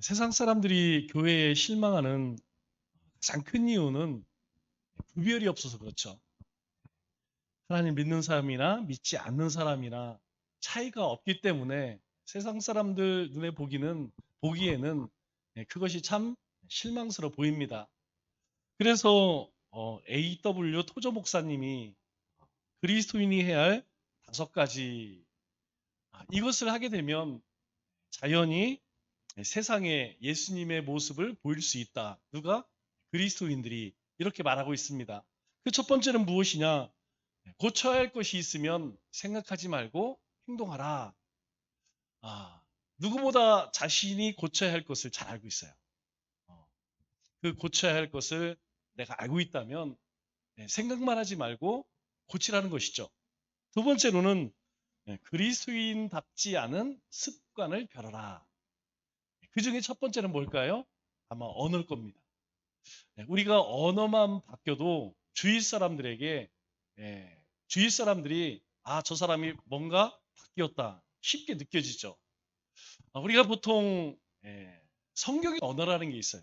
세상 사람들이 교회에 실망하는 가장 큰 이유는 구별이 없어서 그렇죠. 하나님 믿는 사람이나 믿지 않는 사람이나 차이가 없기 때문에 세상 사람들 눈에 보기에는 그것이 참 실망스러워 보입니다. 그래서 A.W. 토저 목사님이 그리스도인이 해야 할 5가지, 이것을 하게 되면 자연히 세상에 예수님의 모습을 보일 수 있다. 누가? 그리스도인들이 이렇게 말하고 있습니다. 그 첫 번째는 무엇이냐? 고쳐야 할 것이 있으면 생각하지 말고 행동하라. 아, 누구보다 자신이 고쳐야 할 것을 잘 알고 있어요. 그 고쳐야 할 것을 내가 알고 있다면 생각만 하지 말고 고치라는 것이죠. 두 번째로는 그리스도인답지 않은 습관을 벼려라. 그 중에 첫 번째는 뭘까요? 아마 언어일 겁니다. 우리가 언어만 바뀌어도 주위 사람들이 저 사람이 뭔가 바뀌었다 쉽게 느껴지죠. 우리가 보통 성경의 언어라는 게 있어요.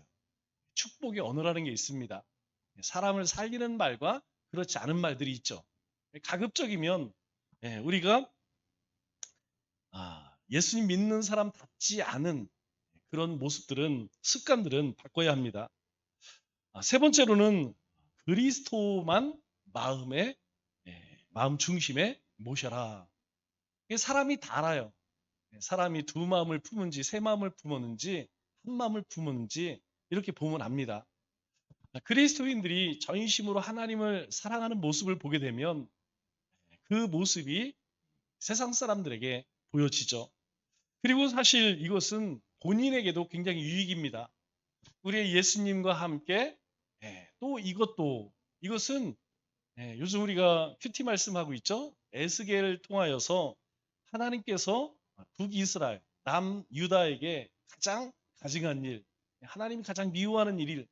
축복의 언어라는 게 있습니다. 사람을 살리는 말과 그렇지 않은 말들이 있죠. 가급적이면 우리가 예수님 믿는 사람답지 않은 그런 모습들은, 습관들은 바꿔야 합니다. 세 번째로는 그리스도만 마음 중심에 모셔라. 사람이 다 알아요. 사람이 두 마음을 품은지 세 마음을 품었는지 한 마음을 품었는지 이렇게 보면 압니다. 그리스도인들이 전심으로 하나님을 사랑하는 모습을 보게 되면 그 모습이 세상 사람들에게 보여지죠. 그리고 사실 이것은 본인에게도 굉장히 유익입니다. 우리의 예수님과 함께 또 이것은 요즘 우리가 큐티 말씀하고 있죠. 에스겔을 통하여서 하나님께서 북이스라엘, 남유다에게 가장 가증한 일, 하나님이 가장 미워하는 일이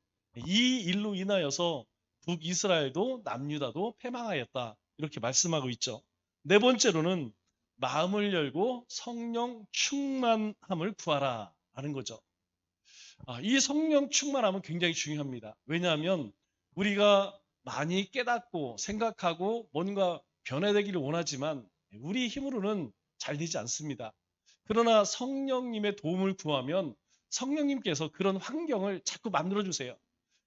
이 일로 인하여서 북이스라엘도 남유다도 패망하였다. 이렇게 말씀하고 있죠. 네 번째로는 마음을 열고 성령 충만함을 구하라 하는 거죠. 이 성령 충만함은 굉장히 중요합니다. 왜냐하면 우리가 많이 깨닫고 생각하고 뭔가 변화되기를 원하지만 우리 힘으로는 잘 되지 않습니다. 그러나 성령님의 도움을 구하면 성령님께서 그런 환경을 자꾸 만들어주세요.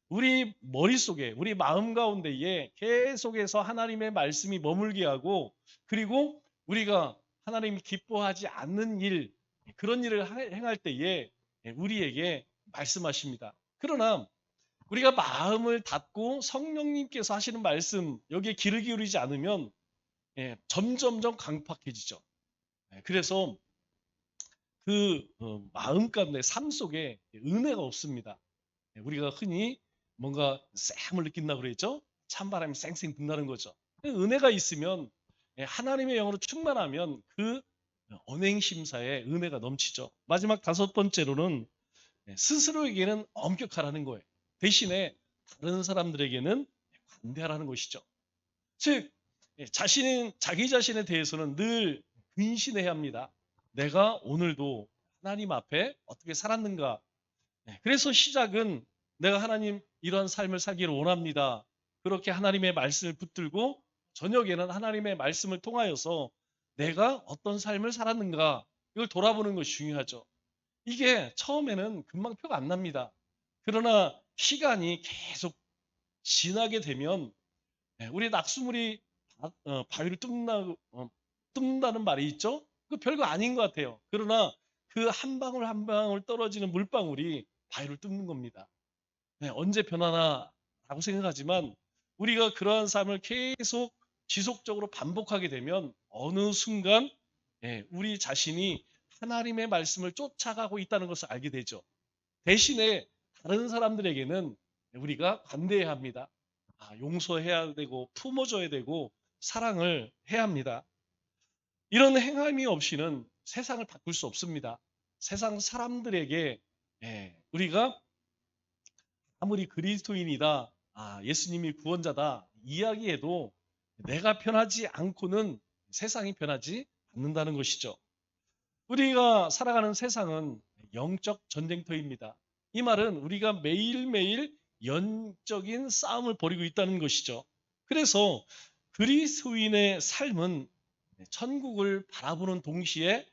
우리 머릿속에, 우리 마음 가운데에 계속해서 하나님의 말씀이 머물게 하고, 그리고 우리가 하나님이 기뻐하지 않는 일, 그런 일을 행할 때에 우리에게 말씀하십니다. 그러나 우리가 마음을 닫고 성령님께서 하시는 말씀, 여기에 귀를 기울이지 않으면 점점점 강팍해지죠. 그래서 그 마음 가운데, 삶 속에 은혜가 없습니다. 우리가 흔히 뭔가 쎄함을 느낀다고 그랬죠? 찬바람이 쌩쌩 분다는 거죠. 은혜가 있으면, 하나님의 영으로 충만하면 그 언행심사에 은혜가 넘치죠. 마지막 다섯 번째로는 스스로에게는 엄격하라는 거예요. 대신에 다른 사람들에게는 관대하라는 것이죠. 즉, 자기 자신에 대해서는 늘 근신해야 합니다. 내가 오늘도 하나님 앞에 어떻게 살았는가. 그래서 시작은 내가 하나님 이런 삶을 살기를 원합니다. 그렇게 하나님의 말씀을 붙들고 저녁에는 하나님의 말씀을 통하여서 내가 어떤 삶을 살았는가 이걸 돌아보는 것이 중요하죠. 이게 처음에는 금방 표가 안 납니다. 그러나 시간이 계속 지나게 되면 우리 낙수물이 바위를 뚫는다는 말이 있죠. 그 별거 아닌 것 같아요. 그러나 그 한 방울 한 방울 떨어지는 물방울이 바위를 뚫는 겁니다. 언제 변하나라고 생각하지만 우리가 그러한 삶을 계속 지속적으로 반복하게 되면 어느 순간 우리 자신이 하나님의 말씀을 쫓아가고 있다는 것을 알게 되죠. 대신에 다른 사람들에게는 우리가 관대해야 합니다. 용서해야 되고 품어줘야 되고 사랑을 해야 합니다. 이런 행함이 없이는 세상을 바꿀 수 없습니다. 세상 사람들에게 우리가 아무리 그리스도인이다, 예수님이 구원자다 이야기해도 내가 변하지 않고는 세상이 변하지 않는다는 것이죠. 우리가 살아가는 세상은 영적 전쟁터입니다. 이 말은 우리가 매일매일 영적인 싸움을 벌이고 있다는 것이죠. 그래서 그리스도인의 삶은 천국을 바라보는 동시에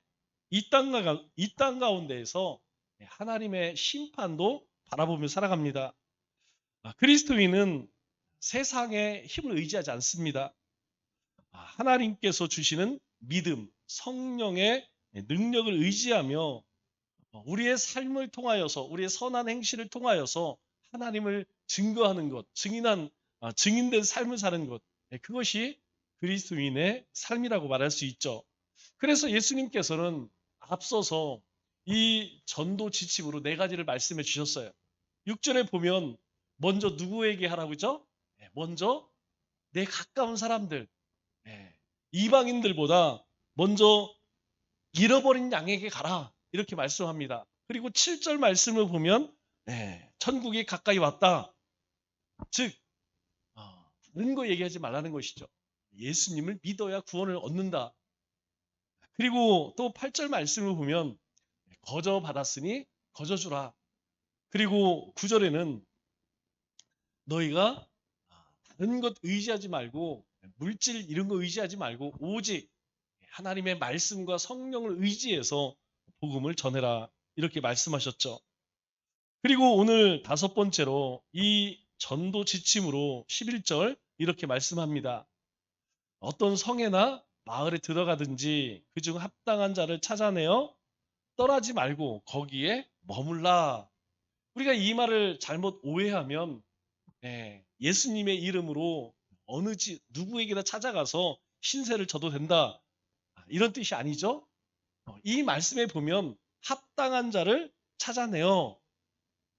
이 땅 가운데에서 하나님의 심판도 바라보며 살아갑니다. 그리스도인은 세상의 힘을 의지하지 않습니다. 하나님께서 주시는 믿음, 성령의 능력을 의지하며 우리의 삶을 통하여서, 우리의 선한 행실을 통하여서 하나님을 증거하는 것, 증인된 삶을 사는 것, 그것이 그리스도인의 삶이라고 말할 수 있죠. 그래서 예수님께서는 앞서서 이 전도 지침으로 네 가지를 말씀해 주셨어요. 6절에 보면 먼저 누구에게 하라고 그죠? 먼저 내 가까운 사람들, 이방인들보다 먼저 잃어버린 양에게 가라. 이렇게 말씀합니다. 그리고 7절 말씀을 보면 천국이 가까이 왔다. 즉 다른 거 얘기하지 말라는 것이죠. 예수님을 믿어야 구원을 얻는다. 그리고 또 8절 말씀을 보면 거저 받았으니 거저 주라. 그리고 9절에는 너희가 다른 것 의지하지 말고 물질 이런 거 의지하지 말고 오직 하나님의 말씀과 성령을 의지해서 복음을 전해라. 이렇게 말씀하셨죠. 그리고 오늘 다섯 번째로 이 전도 지침으로 11절 이렇게 말씀합니다. 어떤 성에나 마을에 들어가든지 그중 합당한 자를 찾아내어 떠나지 말고 거기에 머물라. 우리가 이 말을 잘못 오해하면 예수님의 이름으로 누구에게나 찾아가서 신세를 져도 된다. 이런 뜻이 아니죠. 이 말씀에 보면 합당한 자를 찾아내어.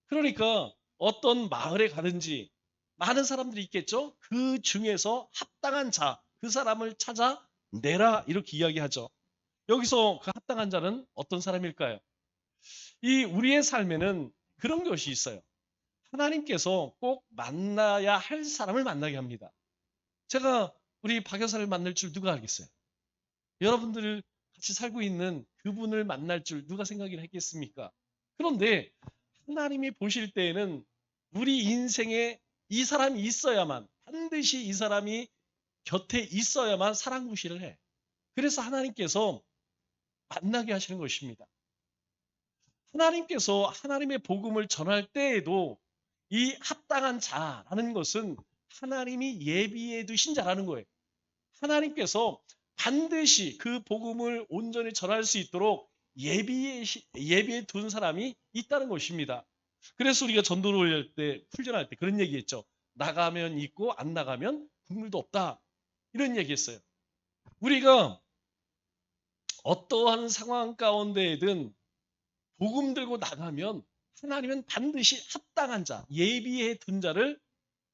그러니까 어떤 마을에 가든지 많은 사람들이 있겠죠. 그 중에서 합당한 자, 그 사람을 찾아내라 이렇게 이야기하죠. 여기서 그 합당한 자는 어떤 사람일까요? 이 우리의 삶에는 그런 것이 있어요. 하나님께서 꼭 만나야 할 사람을 만나게 합니다. 제가 우리 박 여사를 만날 줄 누가 알겠어요? 여러분들 같이 살고 있는 그분을 만날 줄 누가 생각을 했겠습니까? 그런데 하나님이 보실 때에는 우리 인생에 이 사람이 있어야만, 반드시 이 사람이 곁에 있어야만 사랑 구실을 해. 그래서 하나님께서 만나게 하시는 것입니다. 하나님께서 하나님의 복음을 전할 때에도 이 합당한 자라는 것은 하나님이 예비해 두신 자라는 거예요. 하나님께서 반드시 그 복음을 온전히 전할 수 있도록 예비해 둔 사람이 있다는 것입니다. 그래서 우리가 전도를 할 때, 훈련할 때 그런 얘기했죠. 나가면 있고 안 나가면 국물도 없다. 이런 얘기했어요. 우리가 어떠한 상황 가운데에든 복음 들고 나가면 하나님은 반드시 합당한 자, 예비해 둔 자를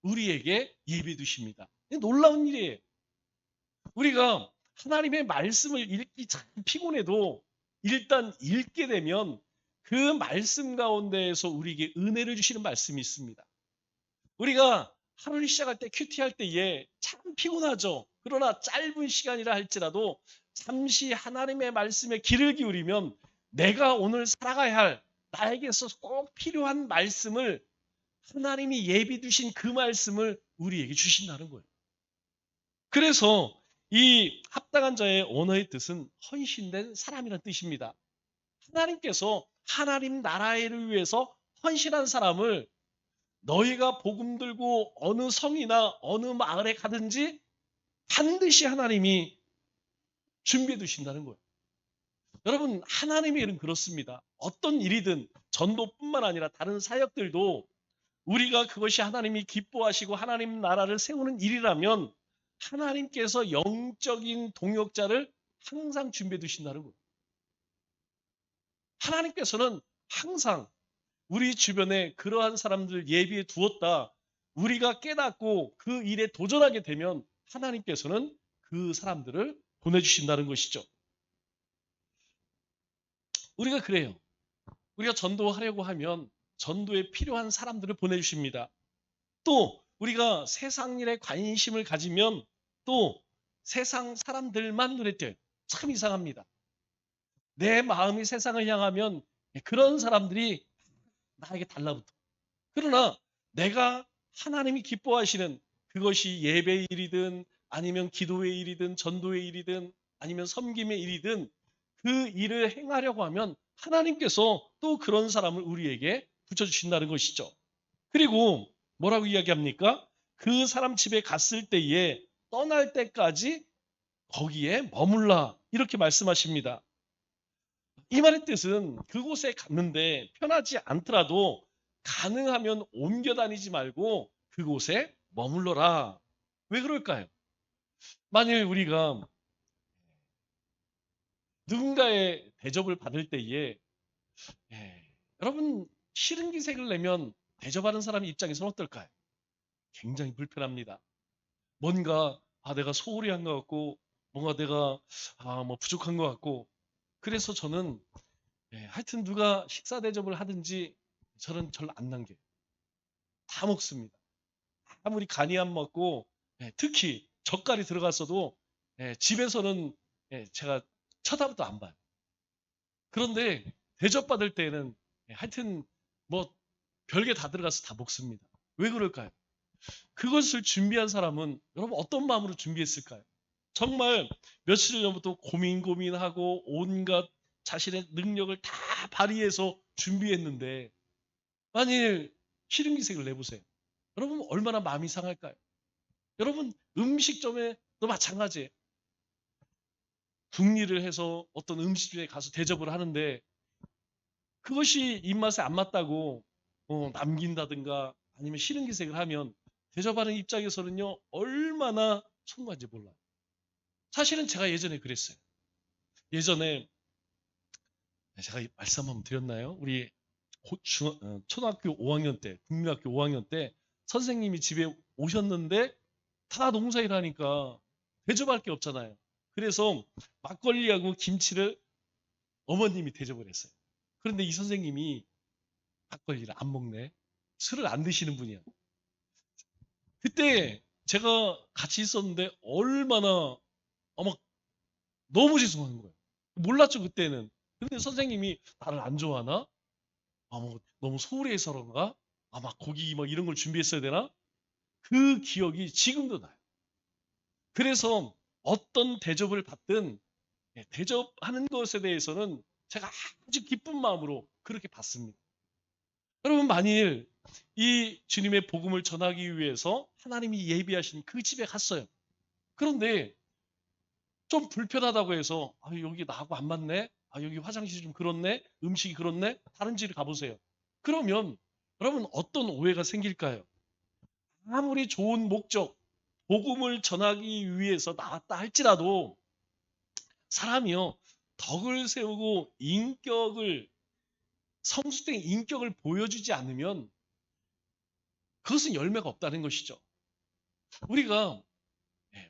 우리에게 예비해 두십니다. 놀라운 일이에요. 우리가 하나님의 말씀을 읽기 참 피곤해도 일단 읽게 되면 그 말씀 가운데에서 우리에게 은혜를 주시는 말씀이 있습니다. 우리가 하루를 시작할 때 큐티할 때에 참 피곤하죠. 그러나 짧은 시간이라 할지라도 잠시 하나님의 말씀에 귀를 기울이면 내가 오늘 살아가야 할 나에게서 꼭 필요한 말씀을 하나님이 예비 두신 그 말씀을 우리에게 주신다는 거예요. 그래서 이 합당한 자의 언어의 뜻은 헌신된 사람이라는 뜻입니다. 하나님께서 하나님 나라를 위해서 헌신한 사람을 너희가 복음 들고 어느 성이나 어느 마을에 가든지 반드시 하나님이 준비해 두신다는 거예요. 여러분, 하나님의 일은 그렇습니다. 어떤 일이든 전도뿐만 아니라 다른 사역들도 우리가 그것이 하나님이 기뻐하시고 하나님 나라를 세우는 일이라면 하나님께서 영적인 동역자를 항상 준비해 두신다는 거예요. 하나님께서는 항상 우리 주변에 그러한 사람들을 예비해 두었다. 우리가 깨닫고 그 일에 도전하게 되면 하나님께서는 그 사람들을 보내주신다는 것이죠. 우리가 그래요. 우리가 전도하려고 하면 전도에 필요한 사람들을 보내주십니다. 또 우리가 세상 일에 관심을 가지면 또 세상 사람들만 눈에 띄어요. 참 이상합니다. 내 마음이 세상을 향하면 그런 사람들이 나에게 달라붙어. 그러나 내가 하나님이 기뻐하시는 그것이 예배의 일이든 아니면 기도의 일이든 전도의 일이든 아니면 섬김의 일이든 그 일을 행하려고 하면 하나님께서 또 그런 사람을 우리에게 붙여주신다는 것이죠. 그리고 뭐라고 이야기합니까? 그 사람 집에 갔을 때에 떠날 때까지 거기에 머물라 이렇게 말씀하십니다. 이 말의 뜻은 그곳에 갔는데 편하지 않더라도 가능하면 옮겨 다니지 말고 그곳에 머물러라. 왜 그럴까요? 만일 우리가 누군가의 대접을 받을 때에 여러분 싫은 기색을 내면 대접하는 사람 입장에서는 어떨까요? 굉장히 불편합니다. 뭔가 내가 소홀히 한 것 같고 뭔가 내가 뭐 부족한 것 같고 그래서 저는 하여튼 누가 식사 대접을 하든지 저는 절 안 남겨요. 다 먹습니다. 아무리 간이 안 먹고 특히 젓갈이 들어갔어도 집에서는 제가 쳐다보도 안 봐요. 그런데 대접받을 때는 하여튼 뭐 별게 다 들어가서 다 먹습니다. 왜 그럴까요? 그것을 준비한 사람은 여러분 어떤 마음으로 준비했을까요? 정말 며칠 전부터 고민하고 온갖 자신의 능력을 다 발휘해서 준비했는데 만일 싫은 기색을 내보세요. 여러분 얼마나 마음이 상할까요? 여러분 음식점에도 마찬가지예요. 궁리를 해서 어떤 음식점에 가서 대접을 하는데 그것이 입맛에 안 맞다고 남긴다든가 아니면 싫은 기색을 하면 대접하는 입장에서는요 얼마나 송구한지 몰라요. 사실은 제가 예전에 그랬어요. 예전에 제가 말씀 한번 드렸나요? 우리 초등학교 5학년 때, 국민학교 5학년 때 선생님이 집에 오셨는데 다 농사일 하니까 대접할 게 없잖아요. 그래서 막걸리하고 김치를 어머님이 대접을 했어요. 그런데 이 선생님이 막걸리를 안 먹네. 술을 안 드시는 분이야. 그때 제가 같이 있었는데 얼마나 막 너무 죄송한 거예요. 몰랐죠 그때는. 근데 선생님이 나를 안 좋아하나? 뭐 너무 소홀히 해서 그런가? 막 고기 막 이런 걸 준비했어야 되나? 그 기억이 지금도 나요. 그래서 어떤 대접을 받든 대접하는 것에 대해서는 제가 아주 기쁜 마음으로 그렇게 받습니다. 여러분 만일 이 주님의 복음을 전하기 위해서 하나님이 예비하신 그 집에 갔어요. 그런데 좀 불편하다고 해서 여기 나하고 안 맞네. 여기 화장실이 좀 그렇네. 음식이 그렇네. 다른 집에 가보세요. 그러면 여러분 어떤 오해가 생길까요? 아무리 좋은 목적, 복음을 전하기 위해서 나왔다 할지라도 사람이요 덕을 세우고 성숙된 인격을 보여주지 않으면 그것은 열매가 없다는 것이죠. 우리가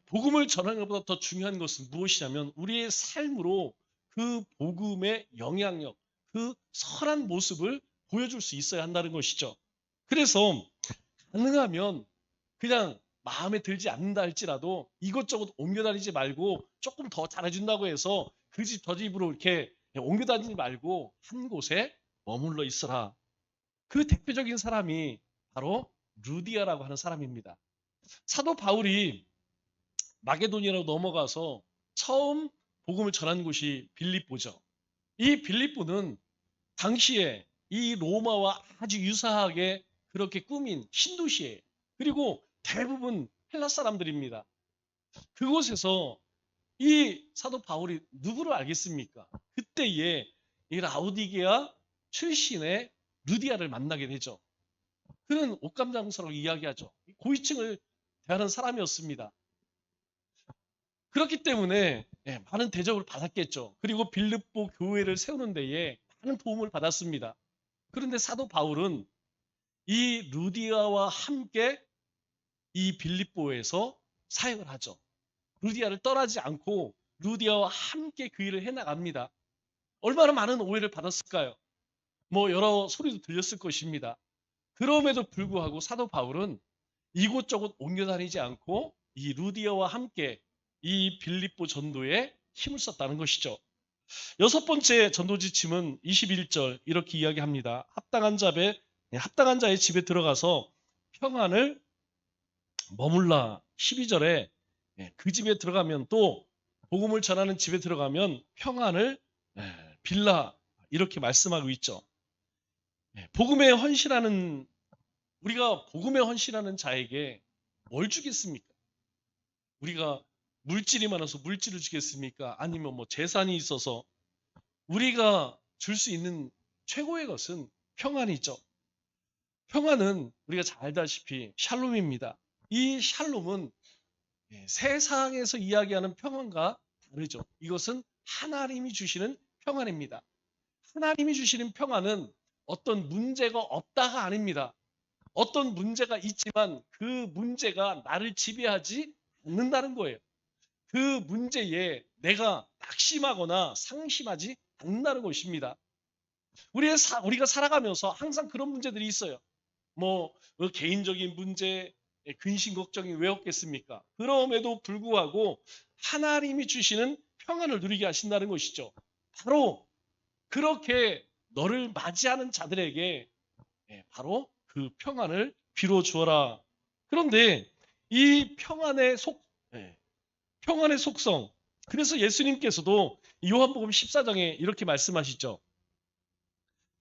복음을 전하는 것보다 더 중요한 것은 무엇이냐면 우리의 삶으로 그 복음의 영향력, 그 선한 모습을 보여줄 수 있어야 한다는 것이죠. 그래서 가능하면 그냥 마음에 들지 않는다 할지라도 이것저것 옮겨 다니지 말고 조금 더 잘해준다고 해서 그 집 저 집으로 이렇게 옮겨 다니지 말고 한 곳에 머물러 있어라. 그 대표적인 사람이 바로 루디아라고 하는 사람입니다. 사도 바울이 마게도니아로 넘어가서 처음 복음을 전한 곳이 빌립보죠. 이 빌립보는 당시에 이 로마와 아주 유사하게 그렇게 꾸민 신도시예요. 그리고 대부분 헬라 사람들입니다. 그곳에서 이 사도 바울이 누구를 알겠습니까? 그때에 이 라우디게아 출신의 루디아를 만나게 되죠. 그는 옥감장서라고 이야기하죠. 고위층을 대하는 사람이었습니다. 그렇기 때문에 많은 대접을 받았겠죠. 그리고 빌립보 교회를 세우는 데에 많은 도움을 받았습니다. 그런데 사도 바울은 이 루디아와 함께 이 빌립보에서 사역을 하죠. 루디아를 떠나지 않고 루디아와 함께 그 일을 해나갑니다. 얼마나 많은 오해를 받았을까요? 여러 소리도 들렸을 것입니다. 그럼에도 불구하고 사도 바울은 이곳저곳 옮겨 다니지 않고 이 루디아와 함께 이 빌립보 전도에 힘을 썼다는 것이죠. 여섯 번째 전도 지침은 21절 이렇게 이야기합니다. 합당한 자의 집에 들어가서 평안을 머물라. 12절에 그 집에 들어가면 또 복음을 전하는 집에 들어가면 평안을 빌라 이렇게 말씀하고 있죠. 우리가 복음에 헌신하는 자에게 뭘 주겠습니까? 우리가 물질이 많아서 물질을 주겠습니까? 아니면 뭐 재산이 있어서 우리가 줄 수 있는 최고의 것은 평안이죠. 평안은 우리가 잘 알다시피 샬롬입니다. 이 샬롬은 세상에서 이야기하는 평안과 다르죠. 이것은 하나님이 주시는 평안입니다. 하나님이 주시는 평안은 어떤 문제가 없다가 아닙니다. 어떤 문제가 있지만 그 문제가 나를 지배하지 않는다는 거예요. 그 문제에 내가 낙심하거나 상심하지 않는다는 것입니다. 우리가 살아가면서 항상 그런 문제들이 있어요. 뭐 개인적인 문제, 근심 걱정이 왜 없겠습니까? 그럼에도 불구하고 하나님이 주시는 평안을 누리게 하신다는 것이죠. 바로 그렇게 너를 맞이하는 자들에게 바로 그 평안을 빌어 주어라. 그런데 이 평안의 속성. 그래서 예수님께서도 요한복음 14장에 이렇게 말씀하시죠.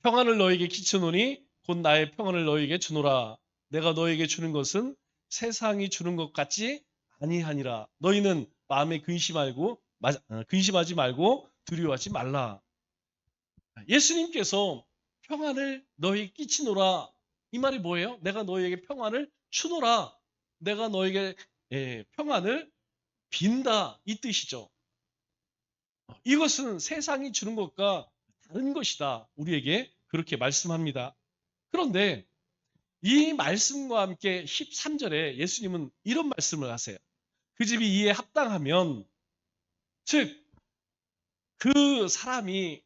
평안을 너에게 끼치노니 곧 나의 평안을 너에게 주노라. 내가 너에게 주는 것은 세상이 주는 것 같지 아니하니라. 너희는 마음에 근심하지 말고 두려워하지 말라. 예수님께서 평안을 너에게 끼치노라. 이 말이 뭐예요? 내가 너에게 평안을 주노라. 내가 너에게 평안을 빈다 이 뜻이죠. 이것은 세상이 주는 것과 다른 것이다. 우리에게 그렇게 말씀합니다. 그런데 이 말씀과 함께 13절에 예수님은 이런 말씀을 하세요. 그 집이 이에 합당하면, 즉 그 사람이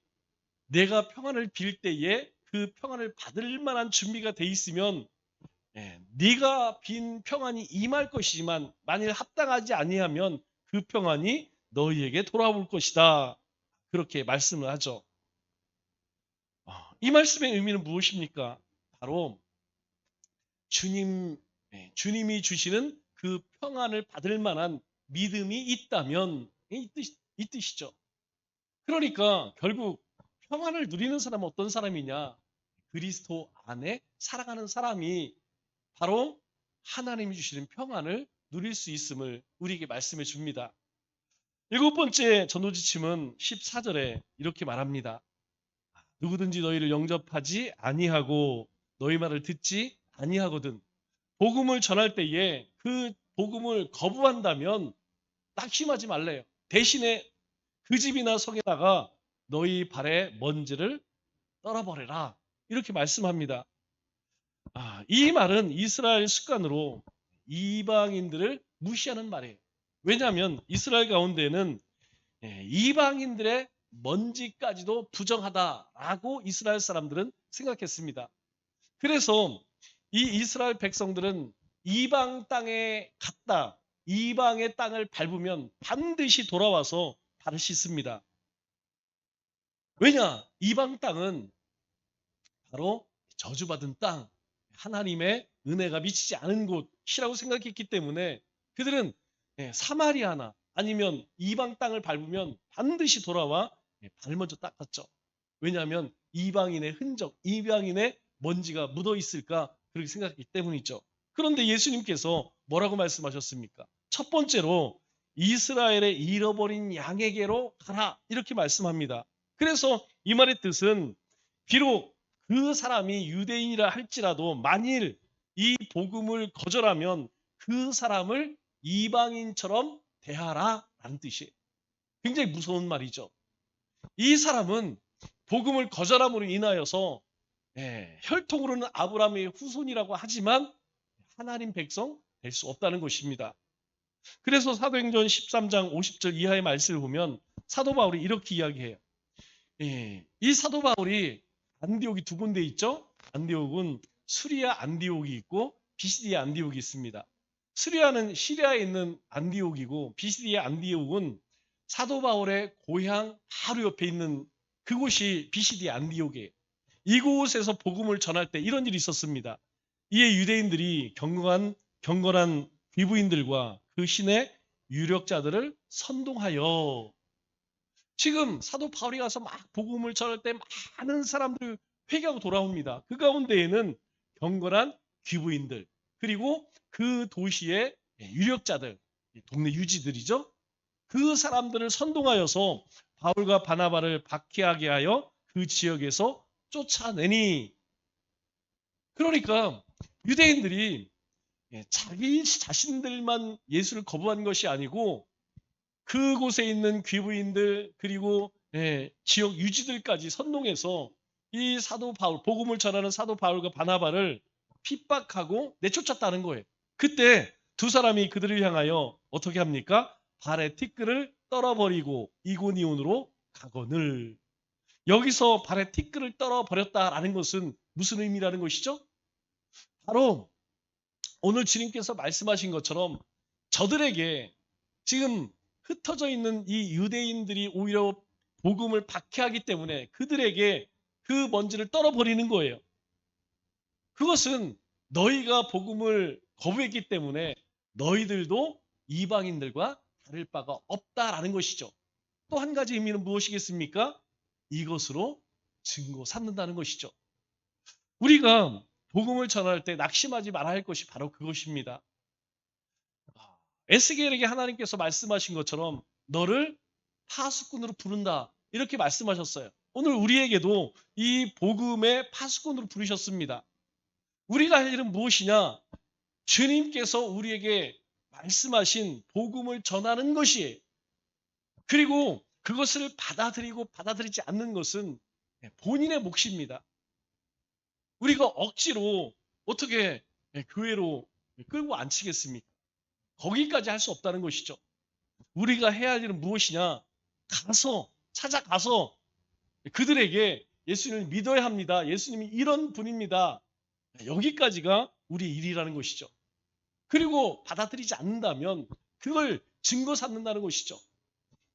내가 평안을 빌 때에 그 평안을 받을 만한 준비가 돼 있으면 네가 빈 평안이 임할 것이지만 만일 합당하지 아니하면 그 평안이 너희에게 돌아올 것이다. 그렇게 말씀을 하죠. 이 말씀의 의미는 무엇입니까? 바로 주님이 주시는 그 평안을 받을 만한 믿음이 있다면 이 뜻이죠. 그러니까 결국 평안을 누리는 사람은 어떤 사람이냐? 그리스도 안에 살아가는 사람이 바로 하나님이 주시는 평안을 누릴 수 있음을 우리에게 말씀해 줍니다. 일곱 번째 전도지침은 14절에 이렇게 말합니다. 누구든지 너희를 영접하지 아니하고 너희 말을 듣지 아니하거든 복음을 전할 때에 그 복음을 거부한다면 낙심하지 말래요. 대신에 그 집이나 성에다가 너희 발에 먼지를 떨어버려라. 이렇게 말씀합니다. 이 말은 이스라엘 습관으로 이방인들을 무시하는 말이에요. 왜냐하면 이스라엘 가운데는 이방인들의 먼지까지도 부정하다라고 이스라엘 사람들은 생각했습니다. 그래서 이 이스라엘 백성들은 이방 땅에 갔다 이방의 땅을 밟으면 반드시 돌아와서 발을 씻습니다. 왜냐? 이방 땅은 바로 저주받은 땅, 하나님의 은혜가 미치지 않은 곳이라고 생각했기 때문에 그들은 사마리아나 아니면 이방 땅을 밟으면 반드시 돌아와 발을 먼저 닦았죠. 왜냐하면 이방인의 흔적, 이방인의 먼지가 묻어 있을까 그렇게 생각했기 때문이죠. 그런데 예수님께서 뭐라고 말씀하셨습니까? 첫 번째로 이스라엘의 잃어버린 양에게로 가라 이렇게 말씀합니다. 그래서 이 말의 뜻은 비록 그 사람이 유대인이라 할지라도 만일 이 복음을 거절하면 그 사람을 이방인처럼 대하라 라는 뜻이에요. 굉장히 무서운 말이죠. 이 사람은 복음을 거절함으로 인하여서 혈통으로는 아브라함의 후손이라고 하지만 하나님 백성 될 수 없다는 것입니다. 그래서 사도행전 13장 50절 이하의 말씀을 보면 사도 바울이 이렇게 이야기해요. 이 사도 바울이 안디옥이 두 군데 있죠. 안디옥은 수리아 안디옥이 있고 비시디아 안디옥이 있습니다. 수리아는 시리아에 있는 안디옥이고 비시디아 안디옥은 사도 바울의 고향 바로 옆에 있는 그곳이 비시디 안디옥이에요. 이곳에서 복음을 전할 때 이런 일이 있었습니다. 이에 유대인들이 경건한 귀부인들과 그 신의 유력자들을 선동하여, 지금 사도 바울이 가서 막 복음을 전할 때 많은 사람들이 회개하고 돌아옵니다. 그 가운데에는 경건한 귀부인들, 그리고 그 도시의 유력자들, 동네 유지들이죠. 그 사람들을 선동하여서 바울과 바나바를 박해하게 하여 그 지역에서 쫓아내니, 그러니까 유대인들이 자기 자신들만 예수를 거부한 것이 아니고 그곳에 있는 귀부인들, 그리고 지역 유지들까지 선동해서 이 사도 바울, 복음을 전하는 사도 바울과 바나바를 핍박하고 내쫓았다는 거예요. 그때 두 사람이 그들을 향하여 어떻게 합니까? 발에 티끌을 떨어버리고 이고니온으로 가거늘. 여기서 발에 티끌을 떨어버렸다라는 것은 무슨 의미라는 것이죠? 바로 오늘 주님께서 말씀하신 것처럼 저들에게 지금 흩어져 있는 이 유대인들이 오히려 복음을 박해하기 때문에 그들에게 그 먼지를 떨어버리는 거예요. 그것은 너희가 복음을 거부했기 때문에 너희들도 이방인들과 다를 바가 없다라는 것이죠. 또 한 가지 의미는 무엇이겠습니까? 이것으로 증거 삼는다는 것이죠. 우리가 복음을 전할 때 낙심하지 말아야 할 것이 바로 그것입니다. 에스겔에게 하나님께서 말씀하신 것처럼 너를 파수꾼으로 부른다, 이렇게 말씀하셨어요. 오늘 우리에게도 이 복음의 파수꾼으로 부르셨습니다. 우리가 할 일은 무엇이냐? 주님께서 우리에게 말씀하신 복음을 전하는 것이에요. 그리고 그것을 받아들이고 받아들이지 않는 것은 본인의 몫입니다. 우리가 억지로 어떻게 교회로 끌고 앉히겠습니까? 거기까지 할 수 없다는 것이죠. 우리가 해야 할 일은 무엇이냐? 찾아가서 그들에게 예수님을 믿어야 합니다. 예수님이 이런 분입니다. 여기까지가 우리 일이라는 것이죠. 그리고 받아들이지 않는다면 그걸 증거 삼는다는 것이죠.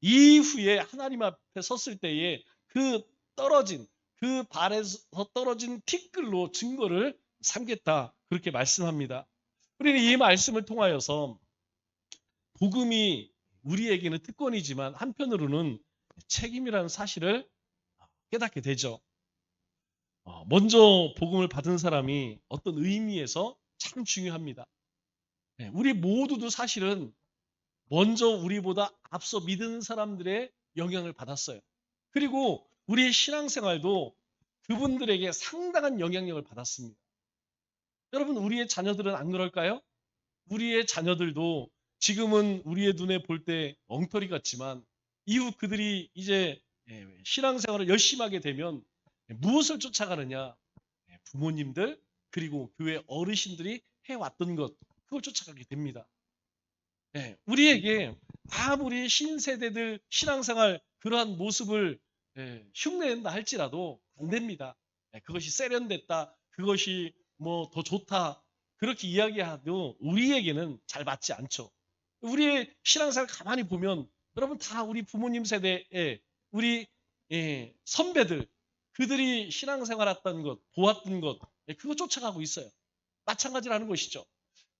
이후에 하나님 앞에 섰을 때에 그 발에서 떨어진 티끌로 증거를 삼겠다, 그렇게 말씀합니다. 우리는 이 말씀을 통하여서 복음이 우리에게는 특권이지만 한편으로는 책임이라는 사실을 깨닫게 되죠. 먼저 복음을 받은 사람이 어떤 의미에서 참 중요합니다. 우리 모두도 사실은 먼저 우리보다 앞서 믿은 사람들의 영향을 받았어요. 그리고 우리의 신앙생활도 그분들에게 상당한 영향력을 받았습니다. 여러분, 우리의 자녀들은 안 그럴까요? 우리의 자녀들도 지금은 우리의 눈에 볼 때 엉터리 같지만 이후 그들이 이제 신앙생활을 열심히 하게 되면 무엇을 쫓아가느냐? 부모님들, 그리고 교회 어르신들이 해왔던 것, 그걸 쫓아가게 됩니다. 우리에게 아무리 신세대들 신앙생활 그러한 모습을 흉내낸다 할지라도 안 됩니다. 그것이 세련됐다, 그것이 뭐 더 좋다, 그렇게 이야기해도 우리에게는 잘 맞지 않죠. 우리의 신앙생활 가만히 보면 여러분 다 우리 부모님 세대에 우리 선배들, 그들이 신앙생활했던 것, 보았던 것, 그거 쫓아가고 있어요. 마찬가지라는 것이죠.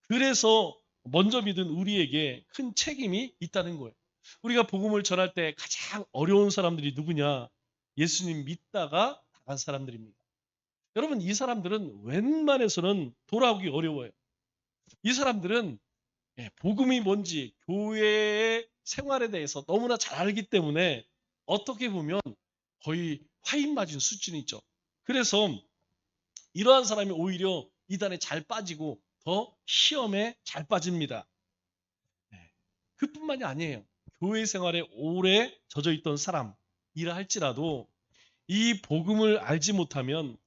그래서 먼저 믿은 우리에게 큰 책임이 있다는 거예요. 우리가 복음을 전할 때 가장 어려운 사람들이 누구냐? 예수님 믿다가 나간 사람들입니다. 여러분, 이 사람들은 웬만해서는 돌아오기 어려워요. 이 사람들은 복음이 뭔지, 교회의 생활에 대해서 너무나 잘 알기 때문에 어떻게 보면 거의 화인 맞은 수준이죠. 그래서 이러한 사람이 오히려 이단에 잘 빠지고 더 시험에 잘 빠집니다. 그뿐만이 아니에요. 교회 생활에 오래 젖어 있던 사람이라 할지라도 이 복음을 알지 못하면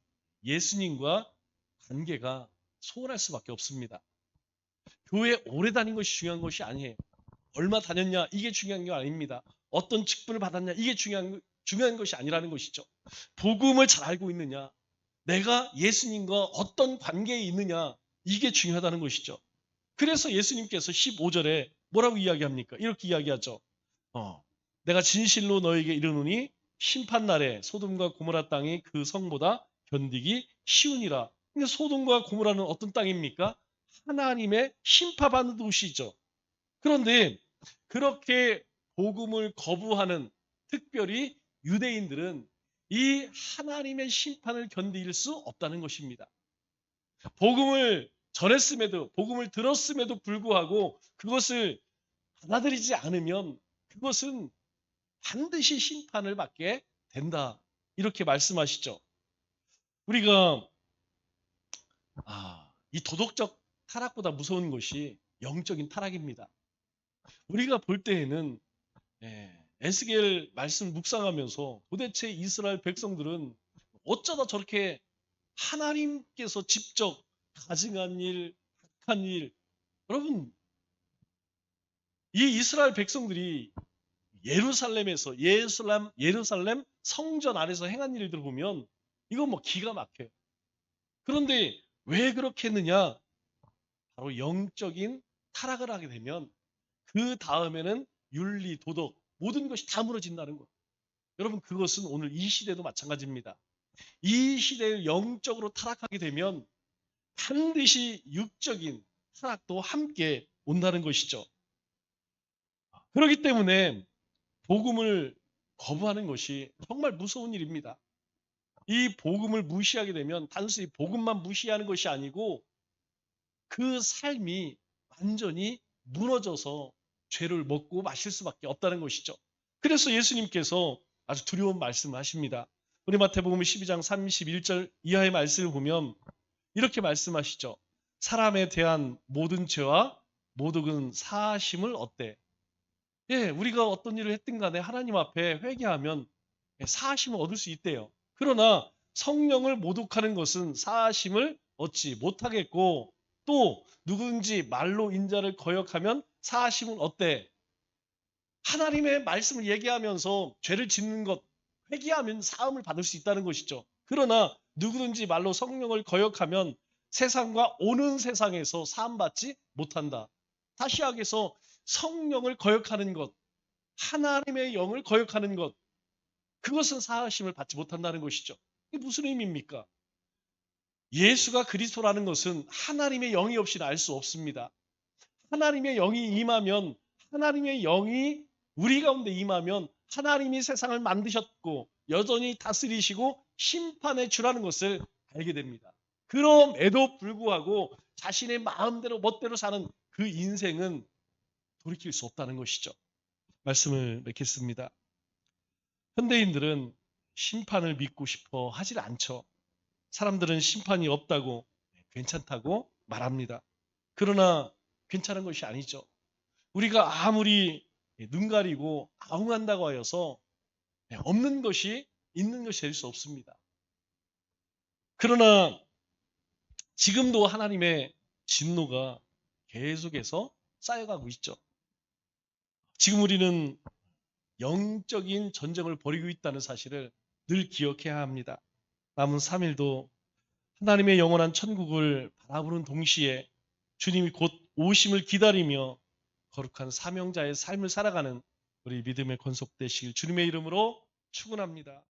예수님과 관계가 소원할 수밖에 없습니다. 교회 오래 다닌 것이 중요한 것이 아니에요. 얼마 다녔냐, 이게 중요한 게 아닙니다. 어떤 직분을 받았냐, 이게 중요한 것이 아니라는 것이죠. 복음을 잘 알고 있느냐, 내가 예수님과 어떤 관계에 있느냐, 이게 중요하다는 것이죠. 그래서 예수님께서 15절에 뭐라고 이야기합니까? 이렇게 이야기하죠. 내가 진실로 너에게 이르노니 심판날에 소돔과 고모라 땅이 그 성보다 견디기 쉬우니라. 근데 소돔과 고모라는 어떤 땅입니까? 하나님의 심판받는 도시죠. 그런데 그렇게 복음을 거부하는 특별히 유대인들은 이 하나님의 심판을 견딜 수 없다는 것입니다. 복음을 전했음에도 복음을 들었음에도 불구하고 그것을 받아들이지 않으면 그것은 반드시 심판을 받게 된다. 이렇게 말씀하시죠. 우리가 이 도덕적 타락보다 무서운 것이 영적인 타락입니다. 우리가 볼 때에는 에스겔 말씀 묵상하면서 도대체 이스라엘 백성들은 어쩌다 저렇게 하나님께서 직접 가증한 일, 악한 일, 여러분 이 이스라엘 백성들이 예루살렘에서 예루살렘 성전 안에서 행한 일들을 보면 이건 뭐 기가 막혀요. 그런데 왜 그렇게 했느냐? 바로 영적인 타락을 하게 되면 그 다음에는 윤리, 도덕 모든 것이 다 무너진다는 것. 여러분 그것은 오늘 이 시대도 마찬가지입니다. 이 시대를 영적으로 타락하게 되면 반드시 육적인 타락도 함께 온다는 것이죠. 그렇기 때문에 복음을 거부하는 것이 정말 무서운 일입니다. 이 복음을 무시하게 되면 단순히 복음만 무시하는 것이 아니고 그 삶이 완전히 무너져서 죄를 먹고 마실 수밖에 없다는 것이죠. 그래서 예수님께서 아주 두려운 말씀을 하십니다. 우리 마태복음 12장 31절 이하의 말씀을 보면 이렇게 말씀하시죠. 사람에 대한 모든 죄와 모든 사하심을 얻되 우리가 어떤 일을 했든 간에 하나님 앞에 회개하면 사하심을 얻을 수 있대요. 그러나 성령을 모독하는 것은 사하심을 얻지 못하겠고 또 누구든지 말로 인자를 거역하면 사하심은 얻되 하나님의 말씀을 얘기하면서 죄를 짓는 것 회개하면 사함을 받을 수 있다는 것이죠. 그러나 누구든지 말로 성령을 거역하면 세상과 오는 세상에서 사함받지 못한다. 다시 하게서 성령을 거역하는 것, 하나님의 영을 거역하는 것, 그것은 사하심을 받지 못한다는 것이죠. 이게 무슨 의미입니까? 예수가 그리스도라는 것은 하나님의 영이 없이는 알 수 없습니다. 하나님의 영이 임하면 하나님의 영이 우리 가운데 임하면 하나님이 세상을 만드셨고 여전히 다스리시고 심판의 주라는 것을 알게 됩니다. 그럼에도 불구하고 자신의 마음대로 멋대로 사는 그 인생은 돌이킬 수 없다는 것이죠. 말씀을 맺겠습니다. 현대인들은 심판을 믿고 싶어 하질 않죠. 사람들은 심판이 없다고 괜찮다고 말합니다. 그러나 괜찮은 것이 아니죠. 우리가 아무리 눈 가리고 아웅한다고 하여서 없는 것이 있는 것이 될 수 없습니다. 그러나 지금도 하나님의 진노가 계속해서 쌓여가고 있죠. 지금 우리는 영적인 전쟁을 벌이고 있다는 사실을 늘 기억해야 합니다. 남은 3일도 하나님의 영원한 천국을 바라보는 동시에 주님이 곧 오심을 기다리며 거룩한 사명자의 삶을 살아가는 우리 믿음의 권속되시길 주님의 이름으로 축원합니다.